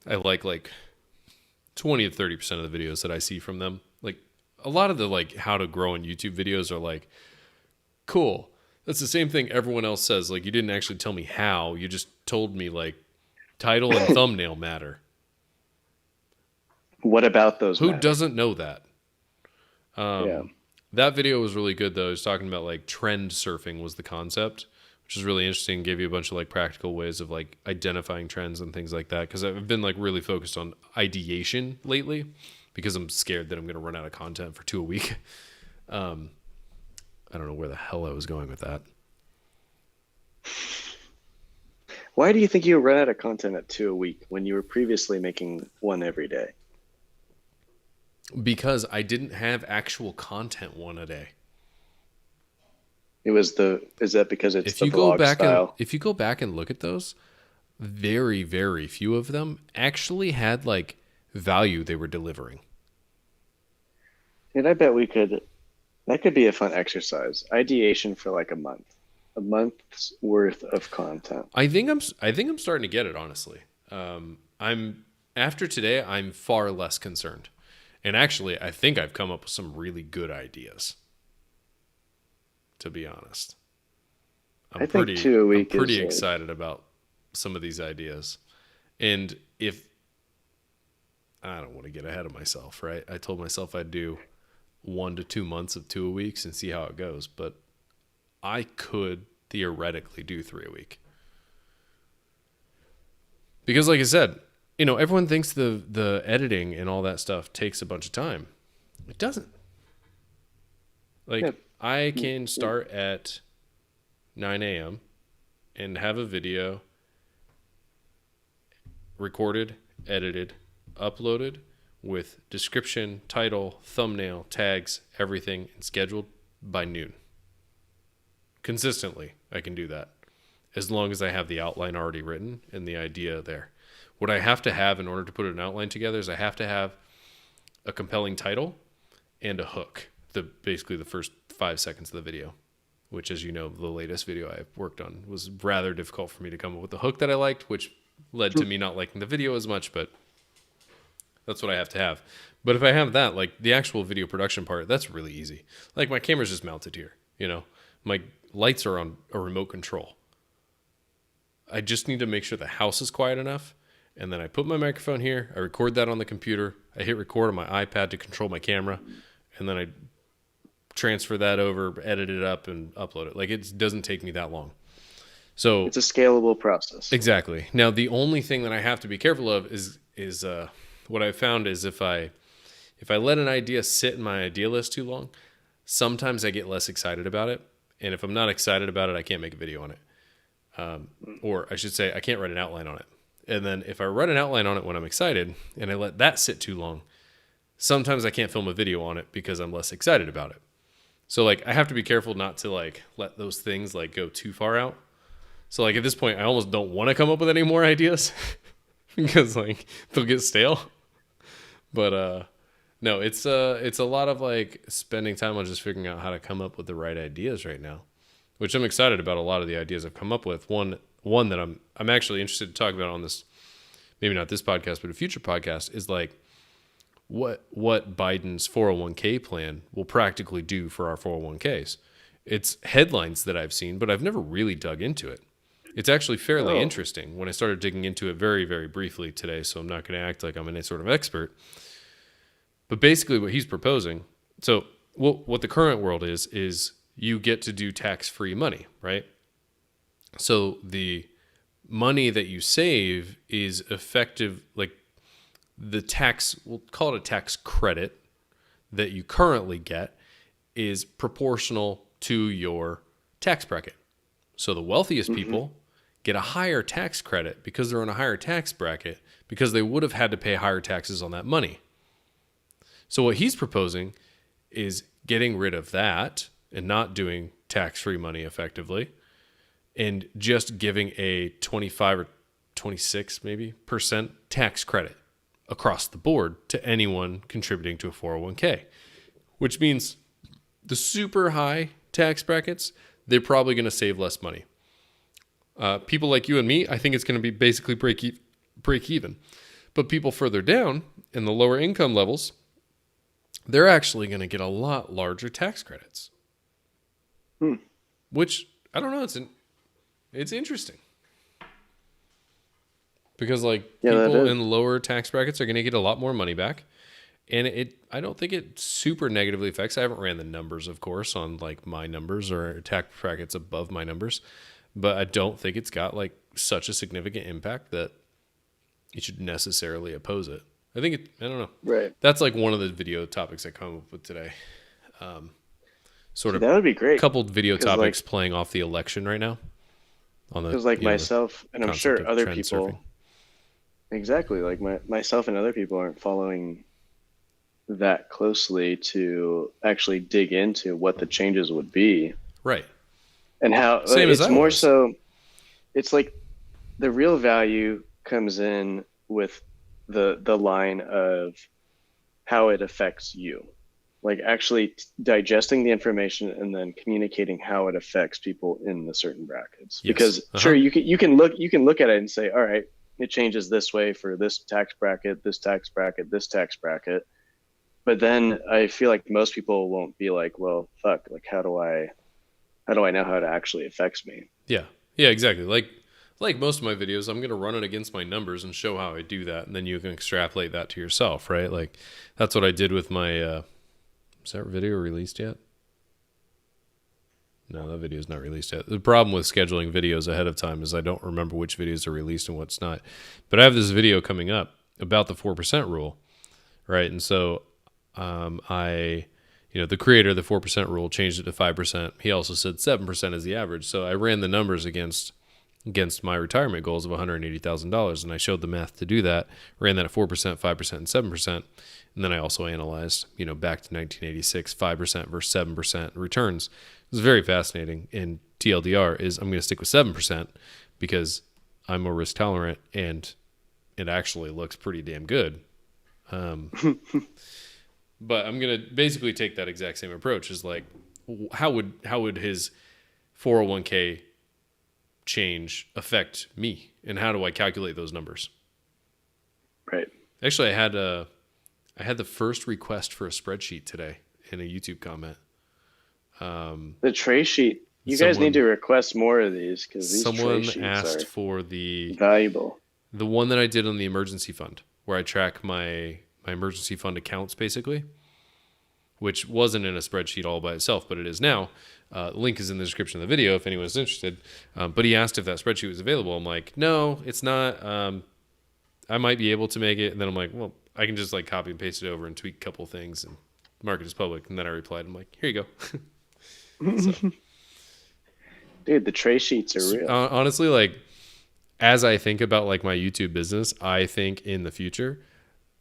I like 20 to 30% of the videos that I see from them. Like a lot of the like how to grow in YouTube videos are like, cool. That's the same thing everyone else says. Like you didn't actually tell me how. You just told me like title and thumbnail matter. What about those Who matter? doesn't know that? Yeah. That video was really good though. It was talking about like trend surfing was the concept, which is really interesting. Gave you a bunch of like practical ways of like identifying trends and things like that. Because I've been like really focused on ideation lately because I'm scared that I'm going to run out of content for 2 a week. I don't know where the hell I was going with that. Why do you think you run out of content at two a week when you were previously making one every day? Because I didn't have actual content one a day. Is that because it's the vlog style? If you go back and look at those, very very few of them actually had like value they were delivering. And I bet that could be a fun exercise. Ideation for like a month's worth of content. I think I'm starting to get it honestly. I'm after today I'm far less concerned. And actually I think I've come up with some really good ideas, to be honest. I think two a I'm week pretty is excited about some of these ideas. And if I don't want to get ahead of myself, right? I told myself I'd do 1 to 2 months of 2 a week and see how it goes, but I could theoretically do 3 a week. Because like I said, everyone thinks the editing and all that stuff takes a bunch of time. It doesn't. yeah. Like I can start at 9 a.m. and have a video recorded, edited, uploaded with description, title, thumbnail, tags, everything, and scheduled by noon. Consistently, I can do that as long as I have the outline already written and the idea there. What I have to have in order to put an outline together is I have to have a compelling title and a hook. Basically the first 5 seconds of the video, which, as you know, the latest video I worked on was rather difficult for me to come up with a hook that I liked, which led to me not liking the video as much, but that's what I have to have. But if I have that, like the actual video production part, that's really easy. Like my camera's just mounted here. You know, my lights are on a remote control. I just need to make sure the house is quiet enough. And then I put my microphone here. I record that on the computer. I hit record on my iPad to control my camera. And then I transfer that over, edit it up, and upload it. Like, it doesn't take me that long. So It's a scalable process. exactly. Now, the only thing that I have to be careful of is what I found is if I let an idea sit in my idea list too long, sometimes I get less excited about it. And if I'm not excited about it, I can't make a video on it. Or I should say, I can't write an outline on it. And then if I write an outline on it when I'm excited and I let that sit too long, sometimes I can't film a video on it because I'm less excited about it. So like, I have to be careful not to like let those things like go too far out. So like at this point, I almost don't want to come up with any more ideas because like they'll get stale. But no, it's a lot of like spending time on just figuring out how to come up with the right ideas right now, which I'm excited about. A lot of the ideas I've come up with. One that I'm actually interested to talk about on this, maybe not this podcast, but a future podcast, is like what Biden's 401k plan will practically do for our 401ks. It's headlines that I've seen, but I've never really dug into it. It's actually fairly interesting when I started digging into it very, very briefly today, so I'm not going to act like I'm any sort of expert. But basically what he's proposing, so what the current world is you get to do tax-free money, right? So the money that you save is effective, like the tax, we'll call it a tax credit that you currently get is proportional to your tax bracket. So the wealthiest people get a higher tax credit because they're in a higher tax bracket because they would have had to pay higher taxes on that money. So what he's proposing is getting rid of that and not doing tax-free money effectively and just giving a 25 or 26 maybe percent tax credit across the board to anyone contributing to a 401k, which means the super high tax brackets, they're probably going to save less money. People like you and me, I think it's going to be basically break even. But people further down in the lower income levels, they're actually going to get a lot larger tax credits. Which, I don't know, it's interesting. Because like people in lower tax brackets are going to get a lot more money back. And I don't think it super negatively affects. I haven't ran the numbers, of course, on like my numbers or tax brackets above my numbers, but I don't think it's got like such a significant impact that you should necessarily oppose it. I think I don't know. Right. That's like one of the video topics I come up with today. That would be great. Coupled video topics playing off the election right now. Because like myself, and I'm sure other people, surfing. Exactly, like myself and other people aren't following that closely to actually dig into what the changes would be. Right. And how it's more so, it's like the real value comes in with the line of how it affects you, like actually digesting the information and then communicating how it affects people in the certain brackets. Yes. Because sure, you can look at it and say, all right, it changes this way for this tax bracket, this tax bracket, this tax bracket. But then I feel like most people won't be like, well, fuck, like how do I know how it actually affects me? Yeah. Yeah, exactly. Like most of my videos, I'm going to run it against my numbers and show how I do that. And then you can extrapolate that to yourself, right? Like that's what I did with my, is that video released yet? No, that video is not released yet. The problem with scheduling videos ahead of time is I don't remember which videos are released and what's not. But I have this video coming up about the 4% rule, right? And so the creator of the 4% rule changed it to 5%. He also said 7% is the average. So I ran the numbers against my retirement goals of $180,000, and I showed the math to do that. Ran that at 4%, 5%, and 7%. And then I also analyzed, back to 1986, 5% versus 7% returns. It was very fascinating. And TLDR is I'm going to stick with 7% because I'm more risk tolerant and it actually looks pretty damn good. But I'm going to basically take that exact same approach. Is like, how would his 401k change affect me, and how do I calculate those numbers? Right. Actually, I had the first request for a spreadsheet today in a YouTube comment. The tray sheet. You guys need to request more of these because these tray Someone sheets asked are for the valuable. one that I did on the emergency fund, where I track my emergency fund accounts basically, which wasn't in a spreadsheet all by itself, but it is now. Link is in the description of the video if anyone's interested. But he asked if that spreadsheet was available. I'm like, no, it's not. I might be able to make it. And then I'm like, well, I can just like copy and paste it over and tweak a couple things and mark it as public. And then I replied, I'm like, here you go. So, dude, the tray sheets are real. Honestly, like as I think about like my YouTube business, I think in the future,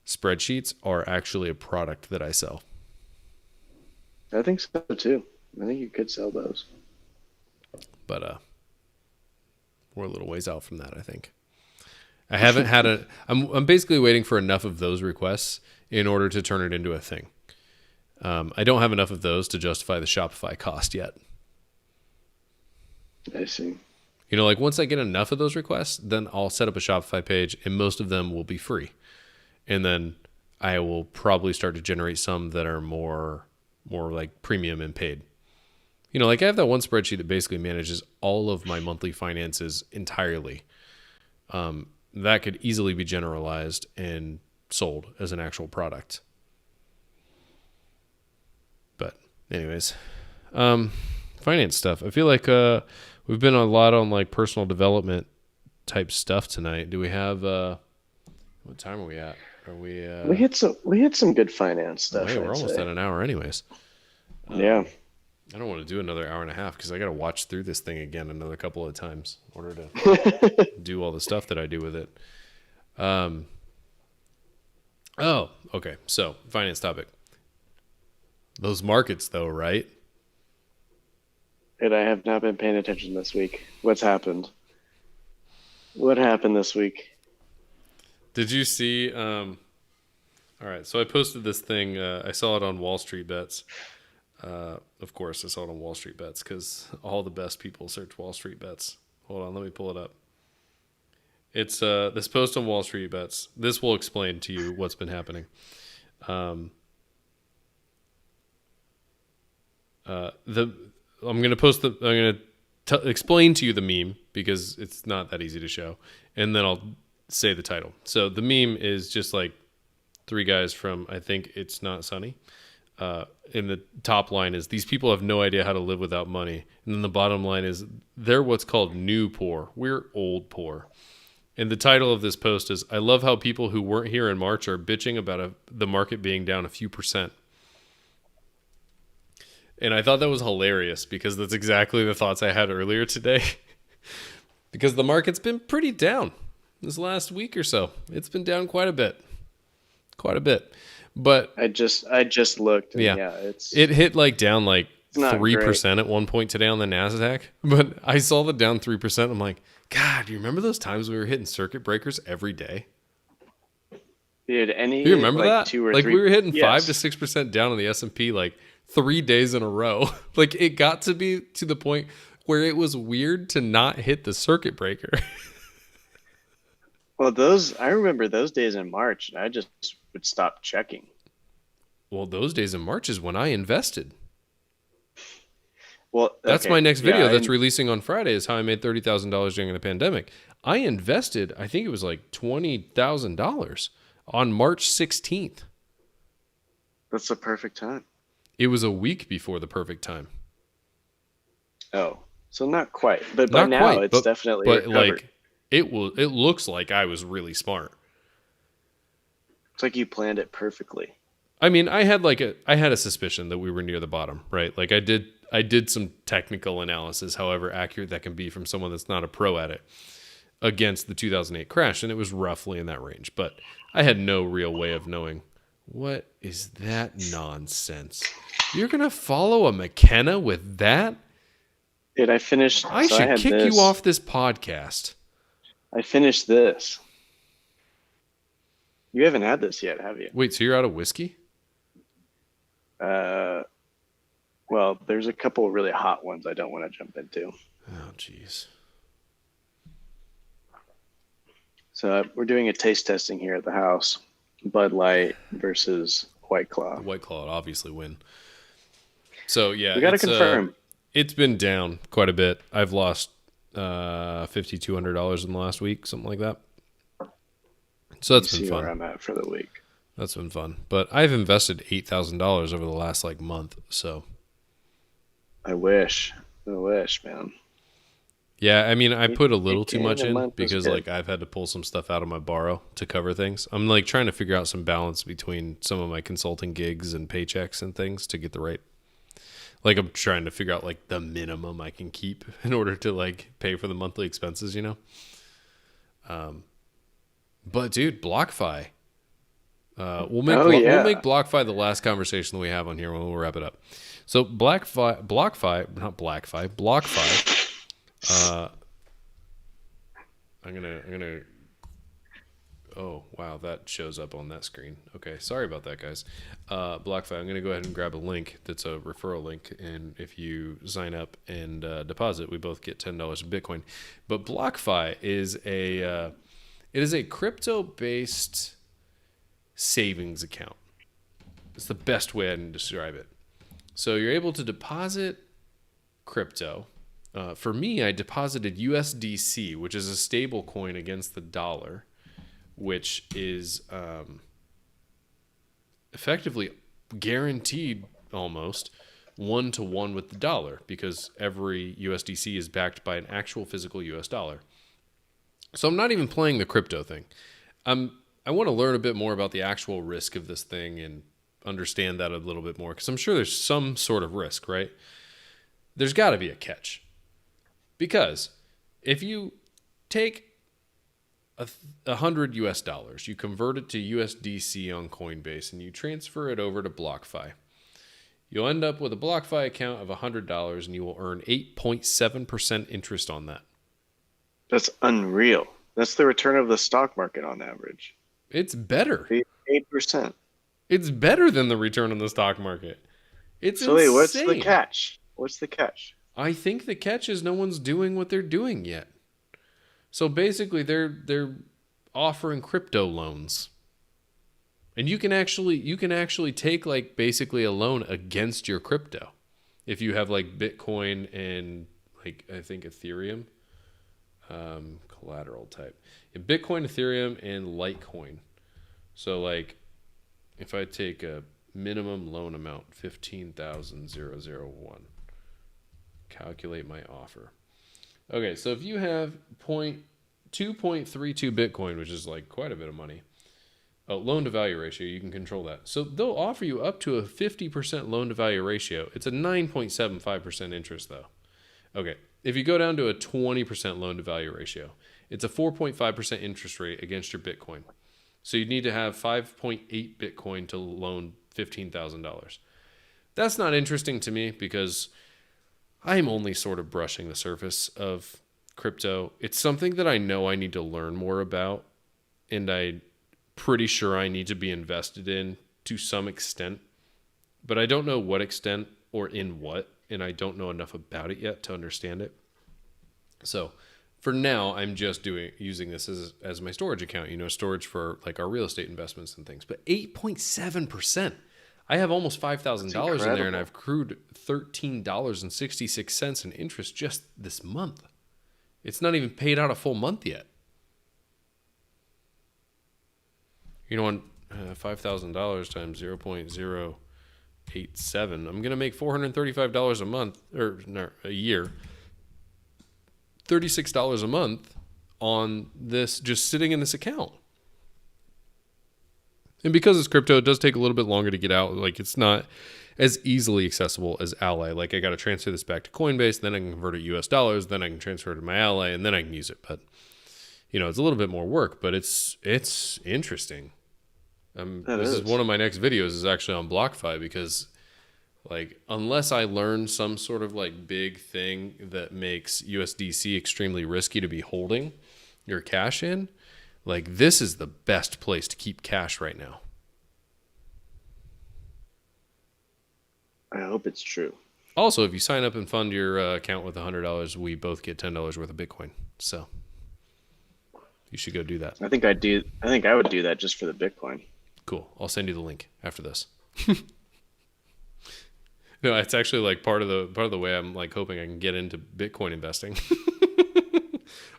spreadsheets are actually a product that I sell. I think so too. I think you could sell those. But we're a little ways out from that, I think. I haven't had I'm basically waiting for enough of those requests in order to turn it into a thing. I don't have enough of those to justify the Shopify cost yet. I see. You know, like once I get enough of those requests, then I'll set up a Shopify page and most of them will be free. And then I will probably start to generate some that are more like premium and paid. You know, like I have that one spreadsheet that basically manages all of my monthly finances entirely. That could easily be generalized and sold as an actual product. But anyways, finance stuff. I feel like we've been a lot on like personal development type stuff tonight. Do we have what time are we at? Are we we hit some good finance stuff. Hey, we're almost at an hour anyways. Yeah. I don't want to do another hour and a half because I got to watch through this thing again another couple of times in order to do all the stuff that I do with it. Oh, okay. So, finance topic. Those markets, though, right? And I have not been paying attention this week. What's happened? What happened this week? Did you see? All right. So I posted this thing. I saw it on Wall Street Bets. Of course, I saw it on Wall Street Bets because all the best people search Wall Street Bets. Hold on, let me pull it up. It's this post on Wall Street Bets. This will explain to you what's been happening. I'm gonna post the. I'm gonna explain to you the meme because it's not that easy to show, and then I'll say the title. So the meme is just like three guys from I think It's Not Sunny. In the top line is these people have no idea how to live without money. And then the bottom line is they're what's called new poor. We're old poor. And the title of this post is, I love how people who weren't here in March are bitching about the market being down a few percent. And I thought that was hilarious because that's exactly the thoughts I had earlier today. Because the market's been pretty down this last week or so. It's been down quite a bit. Quite a bit. But I just looked. And yeah, it hit like down like 3% at one point today on the NASDAQ. But I saw the down 3%. I'm like, God, do you remember those times we were hitting circuit breakers every day? Dude, do you remember like that? 2 or like 3, we were hitting yes. 5 to 6% down on the S&P like 3 days in a row. Like it got to be to the point where it was weird to not hit the circuit breaker. Well, I remember those days in March, and I just would stop checking. Well, those days in March is when I invested. Well, that's my next video that's releasing on Friday is how I made $30,000 during the pandemic. I invested, I think it was like $20,000 on March 16th. That's the perfect time. It was a week before the perfect time. Oh, so not quite, but by now it's definitely recovered. Like it looks like I was really smart. It's like you planned it perfectly. I mean, I had a suspicion that we were near the bottom, right? Like I did some technical analysis, however accurate that can be from someone that's not a pro at it, against the 2008 crash, and it was roughly in that range. But I had no real way of knowing what is that nonsense. You're gonna follow a McKenna with that? Dude, I finished. I should kick you off this podcast. I finished this. You haven't had this yet, have you? Wait, so you're out of whiskey? Well, there's a couple really hot ones I don't want to jump into. Oh, jeez. So we're doing a taste testing here at the house. Bud Light versus White Claw. The White Claw would obviously win. So yeah, We got to confirm. it's been down quite a bit. I've lost $5,200 in the last week, something like that. So Let me that's been see where fun. I'm at for the week. That's been fun. But I've invested $8,000 over the last like month. So I wish. I wish, man. yeah, I mean, I put a little too 8K in much a in month is because good. like I've had to pull some stuff out of my borrow to cover things. I'm like trying to figure out some balance between some of my consulting gigs and paychecks and things to get the right. Like I'm trying to figure out like the minimum I can keep in order to like pay for the monthly expenses, you know. But dude, BlockFi. Oh We'll make yeah. BlockFi the last conversation that we have on here when we'll wrap it up. So BlockFi. I'm gonna. Oh wow, that shows up on that screen. Okay, sorry about that, guys. BlockFi. I'm gonna go ahead and grab a link that's a referral link, and if you sign up and deposit, we both get $10 in Bitcoin. But BlockFi is a crypto based savings account. It's the best way I can describe it. So you're able to deposit crypto. For me, I deposited USDC, which is a stable coin against the dollar, which is effectively guaranteed almost 1-to-1 with the dollar because every USDC is backed by an actual physical US dollar. So I'm not even playing the crypto thing. I want to learn a bit more about the actual risk of this thing and understand that a little bit more because I'm sure there's some sort of risk, right? There's got to be a catch. Because if you take $100 US, you convert it to USDC on Coinbase, and you transfer it over to BlockFi, you'll end up with a BlockFi account of $100, and you will earn 8.7% interest on that. That's unreal. That's the return of the stock market on average. It's better. 8%. It's better than the return on the stock market. It's So wait, what's the insane. catch? What's the catch? I think the catch is no one's doing what they're doing yet. So basically, they're offering crypto loans, and you can actually take like basically a loan against your crypto if you have like Bitcoin and like I think Ethereum collateral type. Bitcoin, Ethereum, and Litecoin. So like if I take a minimum loan amount 15,001, calculate my offer. Okay, so if you have 2.32 Bitcoin, which is like quite a bit of money, loan to value ratio, you can control that. So they'll offer you up to a 50% loan to value ratio. It's a 9.75% interest though. Okay, if you go down to a 20% loan to value ratio, it's a 4.5% interest rate against your Bitcoin. So you need to have 5.8 Bitcoin to loan $15,000. That's not interesting to me because I'm only sort of brushing the surface of crypto. It's something that I know I need to learn more about, and I'm pretty sure I need to be invested in to some extent, but I don't know what extent or in what, and I don't know enough about it yet to understand it. So for now, I'm just using this as my storage account, storage for like our real estate investments and things. But 8.7%. I have almost $5,000 in there, and I've accrued $13.66 in interest just this month. It's not even paid out a full month yet. On $5,000 times 0.087, I'm gonna make $435 a month or no, a year. $36 a month on this just sitting in this account. And because it's crypto, it does take a little bit longer to get out. Like it's not as easily accessible as Ally. Like I got to transfer this back to Coinbase, then I can convert it to US dollars, then I can transfer it to my Ally, and then I can use it. But it's a little bit more work, but it's interesting. This is one of my next videos is actually on BlockFi because like unless I learn some sort of like big thing that makes USDC extremely risky to be holding your cash in, like this is the best place to keep cash right now. I hope it's true. Also, if you sign up and fund your account with $100, we both get $10 worth of Bitcoin. So you should go do that. I think I'd do. I think I would do that just for the Bitcoin. Cool. I'll send you the link after this. No, it's actually like part of the way I'm like hoping I can get into Bitcoin investing.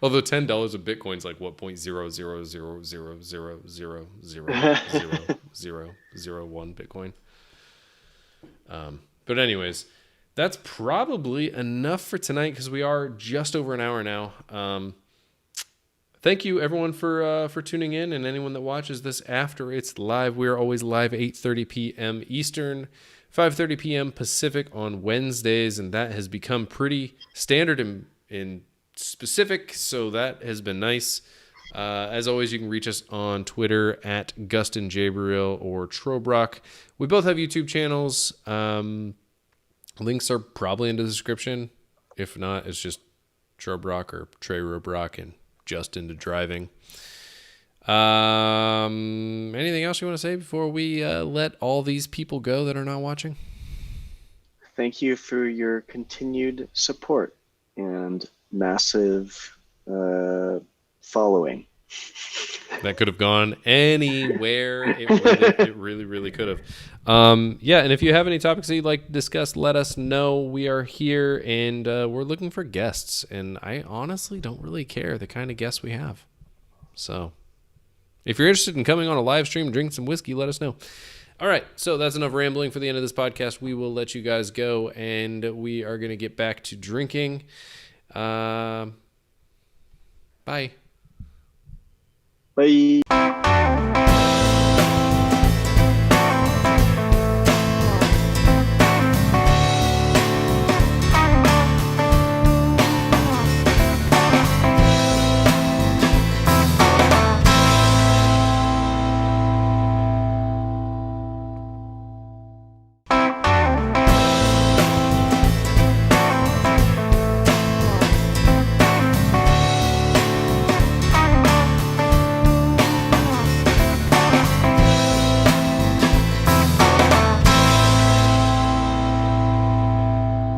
Although $10 of Bitcoin is like what 0.00000000001 Bitcoin. But anyways, that's probably enough for tonight because we are just over an hour now. Thank you everyone for tuning in, and anyone that watches this after it's live. We are always live 8:30 p.m. Eastern, 5:30 p.m. Pacific on Wednesdays, and that has become pretty standard in specific, so that has been nice. As always, you can reach us on Twitter at Gustin Jabril or Trobrock. We both have YouTube channels. Links are probably in the description. If not, it's just Trobrock or Trey Robrock and just into driving. Anything else you want to say before we let all these people go that are not watching? Thank you for your continued support and massive following. That could have gone anywhere. It really could have. Yeah, and if you have any topics that you'd like to discuss, let us know. We are here, and we're looking for guests. And I honestly don't really care the kind of guests we have. So if you're interested in coming on a live stream and drinking some whiskey, let us know. All right, so that's enough rambling for the end of this podcast. We will let you guys go, and we are going to get back to drinking. Bye. Bye.